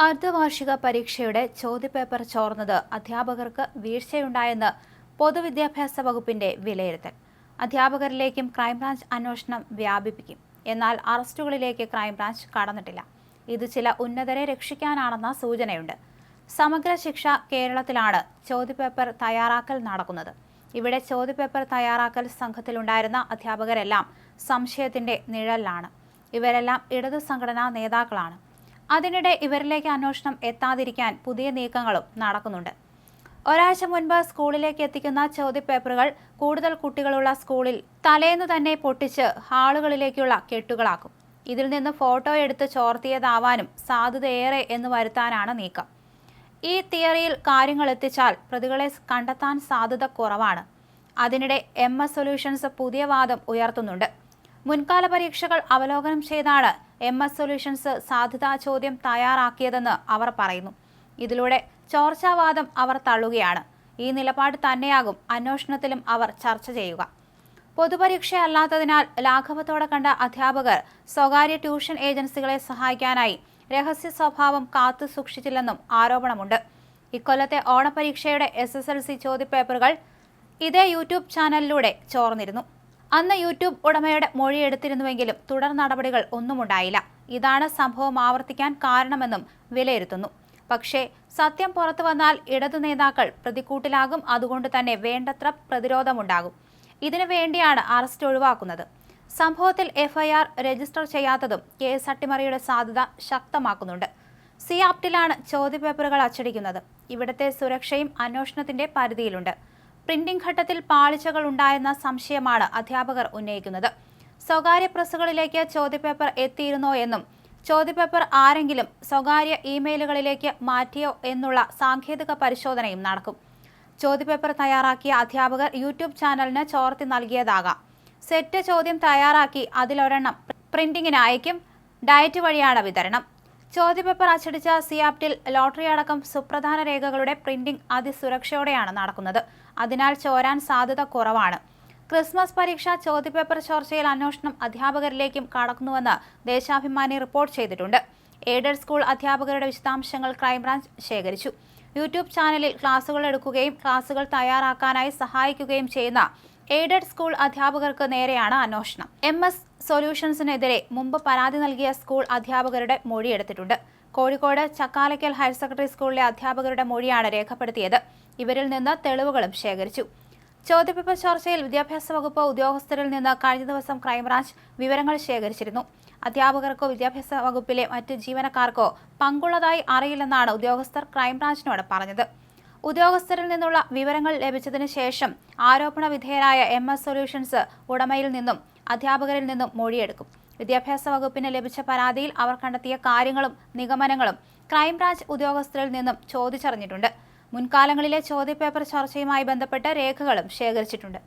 അർദ്ധവാർഷിക പരീക്ഷയുടെ ചോദ്യപേപ്പർ ചോർന്നത് അധ്യാപകർക്ക് വീഴ്ചയുണ്ടായെന്ന് പൊതുവിദ്യാഭ്യാസ വകുപ്പിന്റെ വിലയിരുത്തൽ. അധ്യാപകരിലേക്കും ക്രൈംബ്രാഞ്ച് അന്വേഷണം വ്യാപിപ്പിക്കും. എന്നാൽ അറസ്റ്റുകളിലേക്ക് ക്രൈംബ്രാഞ്ച് കടന്നിട്ടില്ല. ഇത് ചില ഉന്നതരെ രക്ഷിക്കാനാണെന്ന സൂചനയുണ്ട്. സമഗ്ര ശിക്ഷ കേരളത്തിലാണ് ചോദ്യപേപ്പർ തയ്യാറാക്കൽ നടക്കുന്നത്. ഇവിടെ ചോദ്യപേപ്പർ തയ്യാറാക്കൽ സംഘത്തിലുണ്ടായിരുന്ന അധ്യാപകരെല്ലാം സംശയത്തിന്റെ നിഴലിലാണ്. ഇവരെല്ലാം ഇടതു സംഘടനാ നേതാക്കളാണ്. അതിനിടെ ഇവരിലേക്ക് അന്വേഷണം എത്താതിരിക്കാൻ പുതിയ നീക്കങ്ങളും നടക്കുന്നുണ്ട്. ഒരാഴ്ച മുൻപ് സ്കൂളിലേക്ക് എത്തിക്കുന്ന ചോദ്യപേപ്പറുകൾ കൂടുതൽ കുട്ടികളുള്ള സ്കൂളിൽ തലേന്നു തന്നെ പൊട്ടിച്ച് ഹാളുകളിലേക്കുള്ള കെട്ടുകളാക്കും. ഇതിൽ നിന്ന് ഫോട്ടോ എടുത്ത് ചോർത്തിയതാവാനും സാധ്യതയേറെ എന്ന് വരുത്താനാണ് നീക്കം. ഈ തിയറിയിൽ കാര്യങ്ങൾ എത്തിച്ചാൽ പ്രതികളെ കണ്ടെത്താൻ സാധ്യത കുറവാണ്. അതിനിടെ MS സൊല്യൂഷൻസ് പുതിയ വാദം ഉയർത്തുന്നുണ്ട്. മുൻകാല പരീക്ഷകൾ അവലോകനം ചെയ്താണ് MS സൊല്യൂഷൻസ് സാധ്യതാ ചോദ്യം തയ്യാറാക്കിയതെന്ന് അവർ പറയുന്നു. ഇതിലൂടെ ചോർച്ചാവാദം അവർ തള്ളുകയാണ്. ഈ നിലപാട് തന്നെയാകും അന്വേഷണത്തിലും അവർ ചർച്ച ചെയ്യുക. പൊതുപരീക്ഷയല്ലാത്തതിനാൽ ലാഘവത്തോടെ കണ്ട അധ്യാപകർ സ്വകാര്യ ട്യൂഷൻ ഏജൻസികളെ സഹായിക്കാനായി രഹസ്യ സ്വഭാവം കാത്തു സൂക്ഷിച്ചില്ലെന്നും ആരോപണമുണ്ട്. ഇക്കൊല്ലത്തെ ഓണപരീക്ഷയുടെ SSLC ചോദ്യപേപ്പറുകൾ ഇതേ യൂട്യൂബ് ചാനലിലൂടെ ചോർന്നിരുന്നു. അന്ന് യൂട്യൂബ് ഉടമയുടെ മൊഴിയെടുത്തിരുന്നുവെങ്കിലും തുടർ നടപടികൾ ഒന്നുമുണ്ടായില്ല. ഇതാണ് സംഭവം ആവർത്തിക്കാൻ കാരണമെന്നും വിലയിരുത്തുന്നു. പക്ഷേ സത്യം പുറത്തു വന്നാൽ ഇടതു നേതാക്കൾ പ്രതിക്കൂട്ടിലാകും. അതുകൊണ്ട് തന്നെ വേണ്ടത്ര പ്രതിരോധമുണ്ടാകും. ഇതിനു വേണ്ടിയാണ് അറസ്റ്റ് ഒഴിവാക്കുന്നത്. സംഭവത്തിൽ FIR രജിസ്റ്റർ ചെയ്യാത്തതും കേസ് അട്ടിമറിയുടെ സാധ്യത ശക്തമാക്കുന്നുണ്ട്. സിആപ്റ്റിലാണ് ചോദ്യപേപ്പറുകൾ അച്ചടിക്കുന്നത്. ഇവിടുത്തെ സുരക്ഷയും അന്വേഷണത്തിന്റെ പരിധിയിലുണ്ട്. പ്രിന്റിംഗ് ഘട്ടത്തിൽ പാളിച്ചകൾ ഉണ്ടായെന്ന സംശയമാണ് അധ്യാപകർ ഉന്നയിക്കുന്നത്. സ്വകാര്യ പ്രസ്സുകളിലേക്ക് ചോദ്യപേപ്പർ എത്തിയിരുന്നോ എന്നും ചോദ്യപേപ്പർ ആരെങ്കിലും സ്വകാര്യ ഇമെയിലുകളിലേക്ക് മാറ്റിയോ എന്നുള്ള സാങ്കേതിക പരിശോധനയും നടക്കും. ചോദ്യപേപ്പർ തയ്യാറാക്കിയ അധ്യാപകർ യൂട്യൂബ് ചാനലിന് ചോർത്തി നൽകിയതാകാം. സെറ്റ് ചോദ്യം തയ്യാറാക്കി അതിലൊരെണ്ണം പ്രിന്റിങ്ങിന് അയക്കും. ഡയറ്റ് വഴിയാണ് വിതരണം. ചോദ്യപേപ്പർ അച്ചടിച്ച സിആപ്റ്റിൽ ലോട്ടറി അടക്കം സുപ്രധാന രേഖകളുടെ പ്രിന്റിംഗ് അതിസുരക്ഷയോടെയാണ് നടക്കുന്നത്. അതിനാൽ ചോരാൻ സാധ്യത കുറവാണ്. ക്രിസ്മസ് പരീക്ഷ ചോദ്യപേപ്പർ ചോർച്ചയിൽ അന്വേഷണം അധ്യാപകരിലേക്കും കടക്കുന്നുവെന്ന് ദേശാഭിമാനി റിപ്പോർട്ട് ചെയ്തിട്ടുണ്ട്. എയ്ഡഡ് സ്കൂൾ അധ്യാപകരുടെ വിശദാംശങ്ങൾ ക്രൈംബ്രാഞ്ച് ശേഖരിച്ചു. യൂട്യൂബ് ചാനലിൽ ക്ലാസുകൾ എടുക്കുകയും ക്ലാസുകൾ തയ്യാറാക്കാനായി സഹായിക്കുകയും ചെയ്യുന്ന എയ്ഡഡ് സ്കൂൾ അധ്യാപകർക്ക് നേരെയാണ് അന്വേഷണം. MS സൊല്യൂഷൻസിനെതിരെ മുമ്പ് പരാതി നൽകിയ സ്കൂൾ അധ്യാപകരുടെ മൊഴിയെടുത്തിട്ടുണ്ട്. കോഴിക്കോട് ചക്കാലക്കൽ ഹയർ സെക്കൻഡറി സ്കൂളിലെ അധ്യാപകരുടെ മൊഴിയാണ് രേഖപ്പെടുത്തിയത്. ഇവരിൽ നിന്ന് തെളിവുകളും ശേഖരിച്ചു. ചോദ്യപേപ്പർ ചോർച്ചയിൽ വിദ്യാഭ്യാസ വകുപ്പ് ഉദ്യോഗസ്ഥരിൽ നിന്ന് കഴിഞ്ഞ ദിവസം ക്രൈംബ്രാഞ്ച് വിവരങ്ങൾ ശേഖരിച്ചിരുന്നു. അധ്യാപകർക്കോ വിദ്യാഭ്യാസ വകുപ്പിലെ മറ്റ് ജീവനക്കാർക്കോ പങ്കുള്ളതായി അറിയില്ലെന്നാണ് ഉദ്യോഗസ്ഥർ ക്രൈംബ്രാഞ്ചിനോട് പറഞ്ഞത്. ഉദ്യോഗസ്ഥരിൽ നിന്നുള്ള വിവരങ്ങൾ ലഭിച്ചതിന് ശേഷം ആരോപണ വിധേയരായ MS സൊല്യൂഷൻസ് ഉടമയിൽ നിന്നും അധ്യാപകരിൽ നിന്നും മൊഴിയെടുക്കും. വിദ്യാഭ്യാസ വകുപ്പിന് ലഭിച്ച പരാതിയിൽ അവർ കണ്ടെത്തിയ കാര്യങ്ങളും നിഗമനങ്ങളും ക്രൈംബ്രാഞ്ച് ഉദ്യോഗസ്ഥരിൽ നിന്നും ചോദിച്ചറിഞ്ഞിട്ടുണ്ട്. മുൻകാലങ്ങളിലെ ചോദ്യപേപ്പർ ചർച്ചയുമായി ബന്ധപ്പെട്ട രേഖകളും ശേഖരിച്ചിട്ടുണ്ട്.